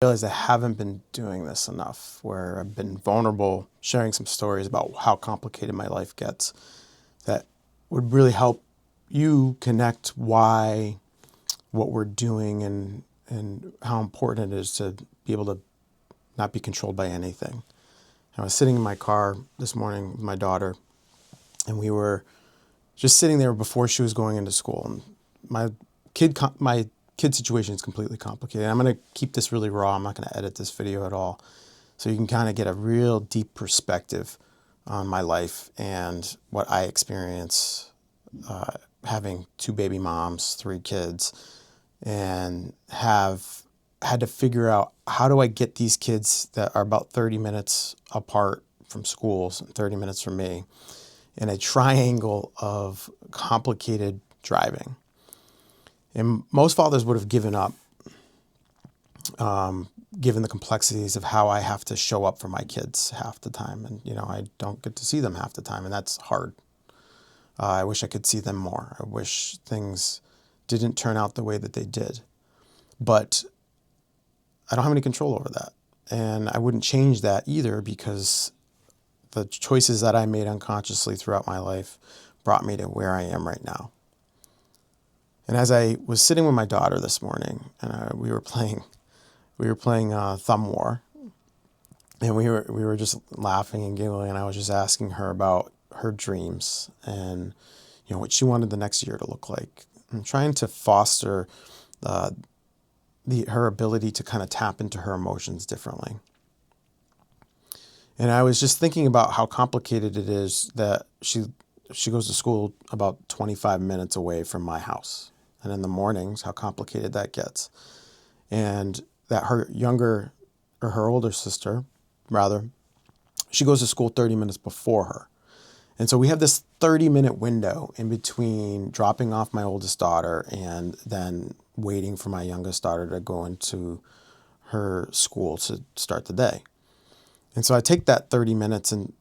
realized I haven't been doing this enough, where I've been vulnerable, sharing some stories about how complicated my life gets that would really help you connect why what we're doing and how important it is to be able to not be controlled by anything. I was sitting in my car this morning with my daughter, and we were just sitting there before she was going into school. And my kid situation is completely complicated. I'm going to keep this really raw. I'm not going to edit this video at all, so you can kind of get a real deep perspective on my life and what I experience having two baby moms, three kids, and have had to figure out, how do I get these kids that are about 30 minutes apart from schools and 30 minutes from me in a triangle of complicated driving. And most fathers would have given up, given the complexities of how I have to show up for my kids half the time. And, I don't get to see them half the time, and that's hard. I wish I could see them more. I wish things didn't turn out the way that they did. But I don't have any control over that. And I wouldn't change that either, because the choices that I made unconsciously throughout my life brought me to where I am right now. And as I was sitting with my daughter this morning, and we were playing Thumb War, and we were just laughing and giggling, and I was just asking her about her dreams and what she wanted the next year to look like, and trying to foster her ability to kind of tap into her emotions differently. And I was just thinking about how complicated it is that she goes to school about 25 minutes away from my house. And in the mornings, how complicated that gets. And that her older sister, rather, she goes to school 30 minutes before her. And so we have this 30-minute window in between dropping off my oldest daughter and then waiting for my youngest daughter to go into her school to start the day. And so I take that 30 minutes, and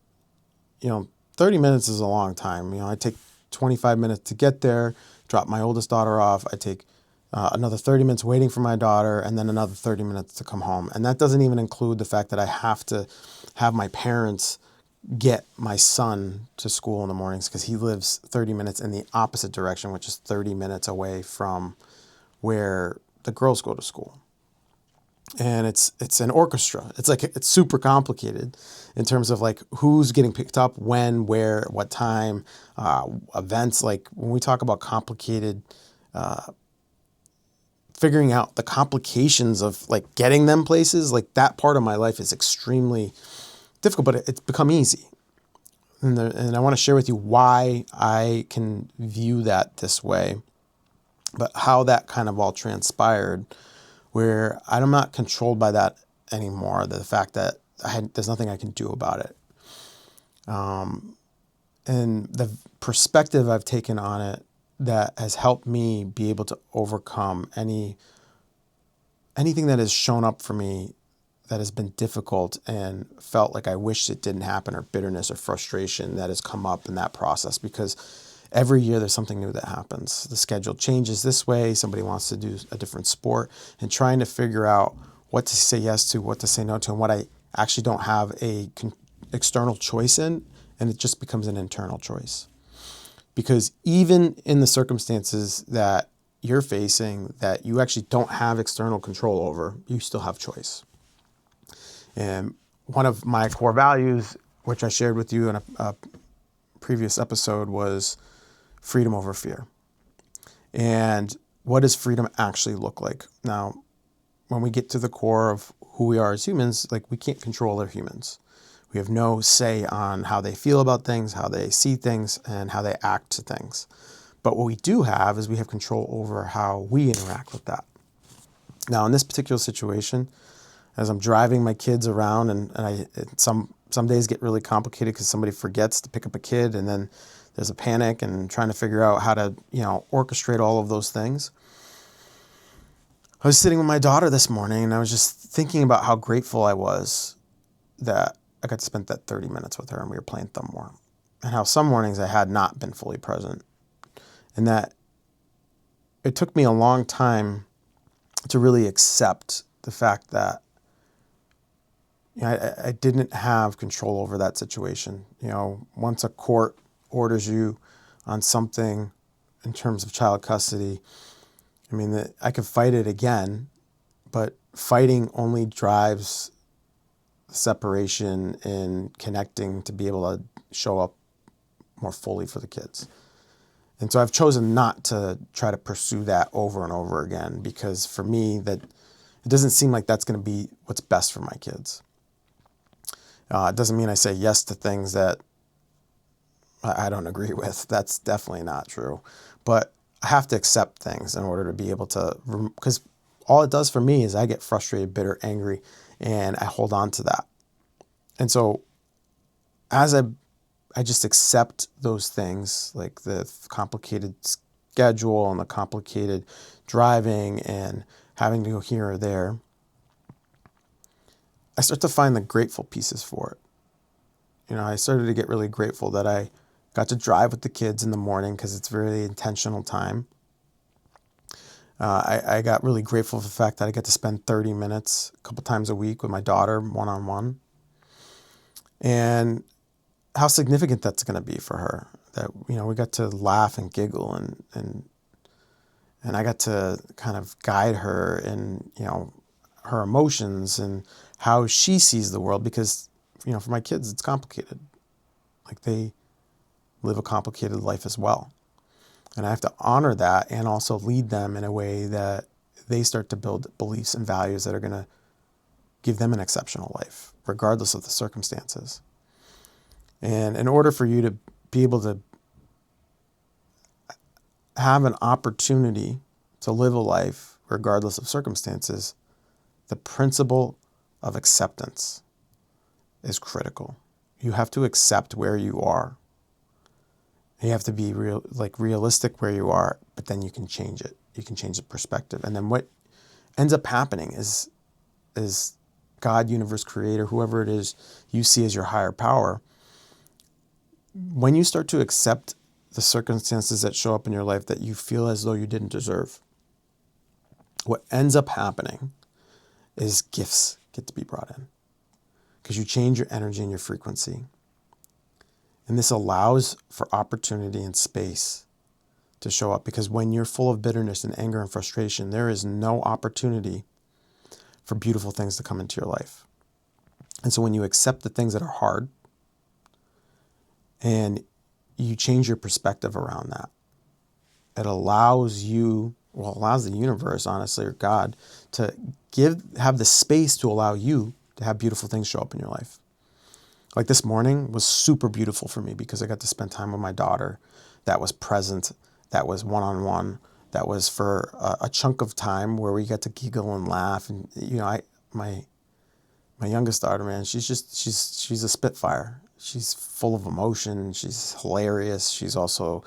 30 minutes is a long time. I take 25 minutes to get there, drop my oldest daughter off. I take another 30 minutes waiting for my daughter, and then another 30 minutes to come home. And that doesn't even include the fact that I have to have my parents get my son to school in the mornings, because he lives 30 minutes in the opposite direction, which is 30 minutes away from where the girls go to school. And it's an orchestra. It's super complicated in terms of like who's getting picked up, when, where, what time, events. Like when we talk about complicated, figuring out the complications of like getting them places, like that part of my life is extremely difficult, but it's become easy. And I want to share with you why I can view that this way, but how that kind of all transpired, where I'm not controlled by that anymore. The fact that there's nothing I can do about it. And the perspective I've taken on it that has helped me be able to overcome anything that has shown up for me that has been difficult and felt like I wish it didn't happen, or bitterness or frustration that has come up in that process, because every year there's something new that happens. The schedule changes this way. Somebody wants to do a different sport, and trying to figure out what to say yes to, what to say no to, and what I actually don't have a external choice in, and it just becomes an internal choice. Because even in the circumstances that you're facing that you actually don't have external control over, you still have choice. And one of my core values, which I shared with you in a previous episode, was freedom over fear. And what does freedom actually look like? Now, when we get to the core of who we are as humans, like, we can't control other humans. We have no say on how they feel about things, how they see things, and how they act to things. But what we do have is we have control over how we interact with that. Now, in this particular situation, as I'm driving my kids around, and some days get really complicated because somebody forgets to pick up a kid, and then there's a panic and trying to figure out how to, orchestrate all of those things. I was sitting with my daughter this morning, and I was just thinking about how grateful I was that I got to spend that 30 minutes with her, and we were playing Thumb War, and how some mornings I had not been fully present, and that it took me a long time to really accept the fact that I didn't have control over that situation. Once a court orders you on something in terms of child custody, I could fight it again, but fighting only drives separation and connecting to be able to show up more fully for the kids. And so I've chosen not to try to pursue that over and over again, because for me, that it doesn't seem like that's going to be what's best for my kids. It doesn't mean I say yes to things that I don't agree with. That's definitely not true. But I have to accept things in order to be able to, because all it does for me is I get frustrated, bitter, angry, and I hold on to that. And so as I just accept those things, like the complicated schedule and the complicated driving and having to go here or there, I start to find the grateful pieces for it. I started to get really grateful that I got to drive with the kids in the morning, because it's really intentional time. I got really grateful for the fact that I get to spend 30 minutes a couple times a week with my daughter one-on-one, and how significant that's going to be for her. That, we got to laugh and giggle, and I got to kind of guide her in, her emotions and how she sees the world, because, for my kids, it's complicated. Like, they live a complicated life as well. And I have to honor that and also lead them in a way that they start to build beliefs and values that are going to give them an exceptional life, regardless of the circumstances. And in order for you to be able to have an opportunity to live a life regardless of circumstances, the principle of acceptance is critical. You have to accept where you are. You have to be realistic where you are, but then you can change it. You can change the perspective. And then what ends up happening is God, universe, creator, whoever it is you see as your higher power, when you start to accept the circumstances that show up in your life that you feel as though you didn't deserve, what ends up happening is gifts get to be brought in, because you change your energy and your frequency. And this allows for opportunity and space to show up, because when you're full of bitterness and anger and frustration, there is no opportunity for beautiful things to come into your life. And so when you accept the things that are hard and you change your perspective around that, it allows the universe, honestly, or God, to have the space to allow you to have beautiful things show up in your life. Like this morning was super beautiful for me, because I got to spend time with my daughter that was present, that was one-on-one, that was for a chunk of time where we got to giggle and laugh. And, my youngest daughter, man, she's a spitfire. She's full of emotion. She's hilarious. She's also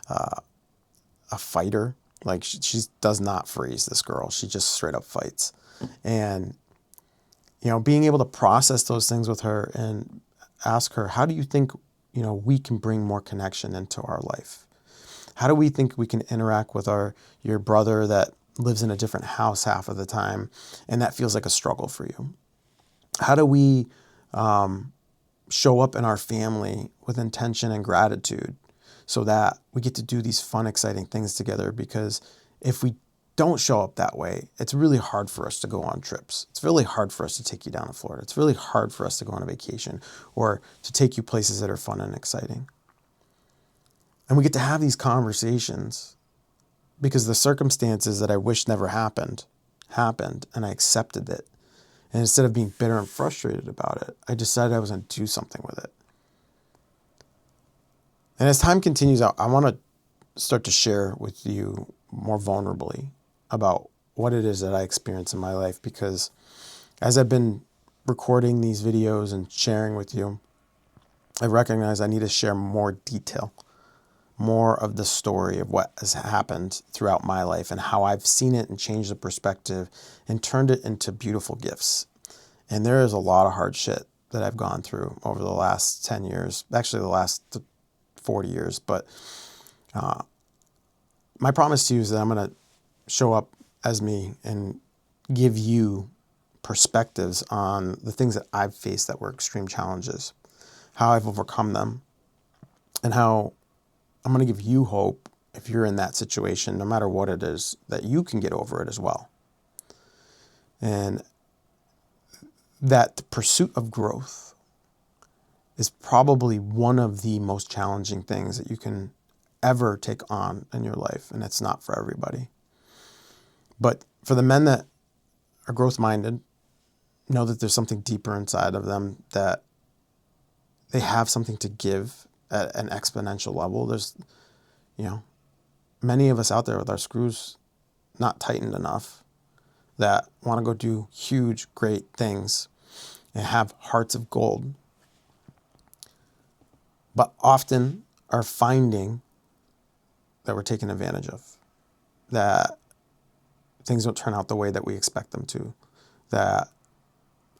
a fighter. Like, she does not freeze, this girl. She just straight up fights. And, being able to process those things with her and ask her, how do you think, we can bring more connection into our life? How do we think we can interact with your brother that lives in a different house half of the time, and that feels like a struggle for you? How do we show up in our family with intention and gratitude, so that we get to do these fun, exciting things together? Because if we don't show up that way, it's really hard for us to go on trips. It's really hard for us to take you down to Florida. It's really hard for us to go on a vacation or to take you places that are fun and exciting. And we get to have these conversations because the circumstances that I wish never happened, and I accepted it. And instead of being bitter and frustrated about it, I decided I was going to do something with it. And as time continues, I want to start to share with you more vulnerably about what it is that I experience in my life, because as I've been recording these videos and sharing with you, I recognize I need to share more detail, more of the story of what has happened throughout my life and how I've seen it and changed the perspective and turned it into beautiful gifts. And there is a lot of hard shit that I've gone through over the last 10 years, actually the last 40 years. But my promise to you is that I'm going to show up as me and give you perspectives on the things that I've faced that were extreme challenges, how I've overcome them, and how I'm going to give you hope if you're in that situation, no matter what it is, that you can get over it as well. And that the pursuit of growth is probably one of the most challenging things that you can ever take on in your life, and it's not for everybody. But for the men that are growth-minded, know that there's something deeper inside of them, that they have something to give at an exponential level. There's, many of us out there with our screws not tightened enough that want to go do huge, great things and have hearts of gold, but often are finding that we're taken advantage of, that things don't turn out the way that we expect them to, that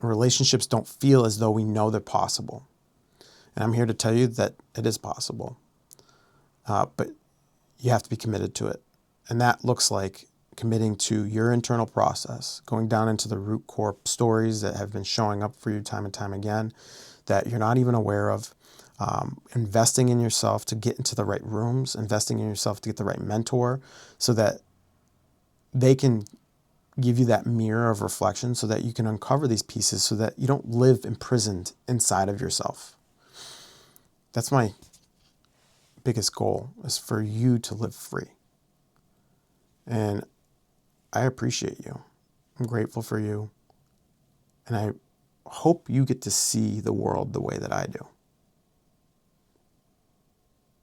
relationships don't feel as though we know they're possible. And I'm here to tell you that it is possible, but you have to be committed to it. And that looks like committing to your internal process, going down into the root core stories that have been showing up for you time and time again, that you're not even aware of, investing in yourself to get into the right rooms, investing in yourself to get the right mentor so that they can give you that mirror of reflection so that you can uncover these pieces so that you don't live imprisoned inside of yourself. That's my biggest goal, is for you to live free. And I appreciate you. I'm grateful for you. And I hope you get to see the world the way that I do.